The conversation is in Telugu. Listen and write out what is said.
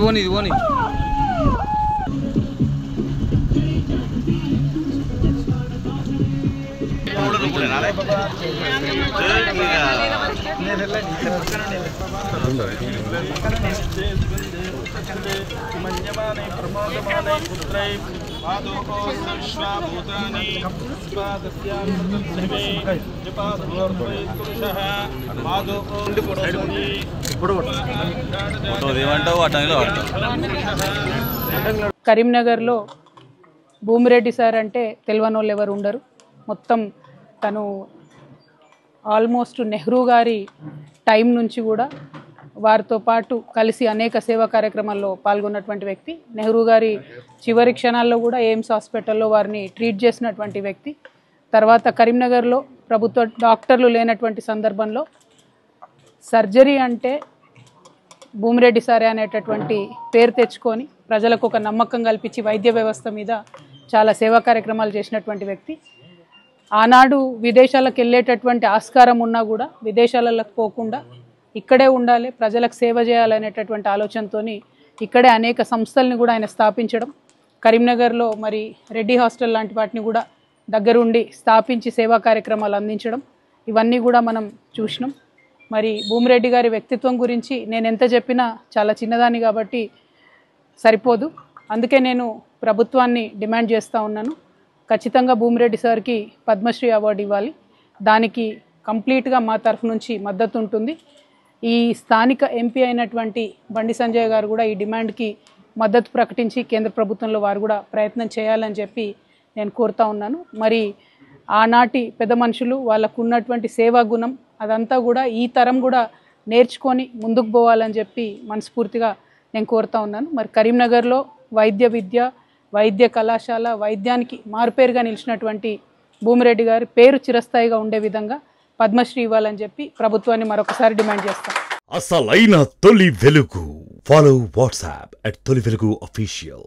పోనీ ఇది పోనీ కరీంనగర్లో భూమిరెడ్డి సార్ అంటే తెలియని వాళ్ళు ఎవరు ఉండరు. మొత్తం తను ఆల్మోస్ట్ నెహ్రూ గారి టైం నుంచి కూడా వారితో పాటు కలిసి అనేక సేవా కార్యక్రమాల్లో పాల్గొన్నటువంటి వ్యక్తి. నెహ్రూ గారి చివరి క్షణాల్లో కూడా ఎయిమ్స్ హాస్పిటల్లో వారిని ట్రీట్ చేసినటువంటి వ్యక్తి. తర్వాత కరీంనగర్లో ప్రభుత్వ డాక్టర్లు లేనటువంటి సందర్భంలో సర్జరీ అంటే భూమిరెడ్డి సారే అనేటటువంటి పేరు తెచ్చుకొని ప్రజలకు ఒక నమ్మకం కల్పించి వైద్య వ్యవస్థ మీద చాలా సేవా కార్యక్రమాలు చేసినటువంటి వ్యక్తి. ఆనాడు విదేశాలకు వెళ్ళేటటువంటి ఆస్కారం ఉన్నా కూడా విదేశాలకు పోకుండా ఇక్కడే ఉండాలి, ప్రజలకు సేవ చేయాలనేటటువంటి ఆలోచనతో ఇక్కడే అనేక సంస్థల్ని కూడా ఆయన స్థాపించడం, కరీంనగర్లో మరి రెడ్డి హాస్టల్ లాంటి వాటిని కూడా దగ్గరుండి స్థాపించి సేవా కార్యక్రమాలు అందించడం, ఇవన్నీ కూడా మనం చూసినాం. మరి భూమిరెడ్డి గారి వ్యక్తిత్వం గురించి నేను ఎంత చెప్పినా చాలా చిన్నదాన్ని కాబట్టి సరిపోదు. అందుకే నేను ప్రభుత్వాన్ని డిమాండ్ చేస్తూ ఉన్నాను, ఖచ్చితంగా భూమిరెడ్డి సార్కి పద్మశ్రీ అవార్డు ఇవ్వాలి. దానికి కంప్లీట్గా మా తరఫు నుంచి మద్దతు ఉంటుంది. ఈ స్థానిక ఎంపీ అయినటువంటి బండి సంజయ్ గారు కూడా ఈ డిమాండ్కి మద్దతు ప్రకటించి కేంద్ర ప్రభుత్వంలో వారు కూడా ప్రయత్నం చేయాలని చెప్పి నేను కోరుతా ఉన్నాను. మరి ఆనాటి పెద్ద మనుషులు వాళ్ళకు ఉన్నటువంటి సేవా గుణం అదంతా కూడా ఈ తరం కూడా నేర్చుకొని ముందుకు పోవాలని చెప్పి మనస్ఫూర్తిగా నేను కోరుతా ఉన్నాను. మరి కరీంనగర్లో వైద్య విద్య, వైద్య కళాశాల, వైద్యానికి మారుపేరుగా నిలిచినటువంటి భూమిరెడ్డి గారి పేరు చిరస్థాయిగా ఉండే విధంగా పద్మశ్రీ ఇవ్వాలని చెప్పి ప్రభుత్వాన్ని మరొకసారి డిమాండ్ చేస్తాం. అసలైన తొలి వెలుగు. ఫాలో వాట్సాప్ @తొలి వెలుగు official.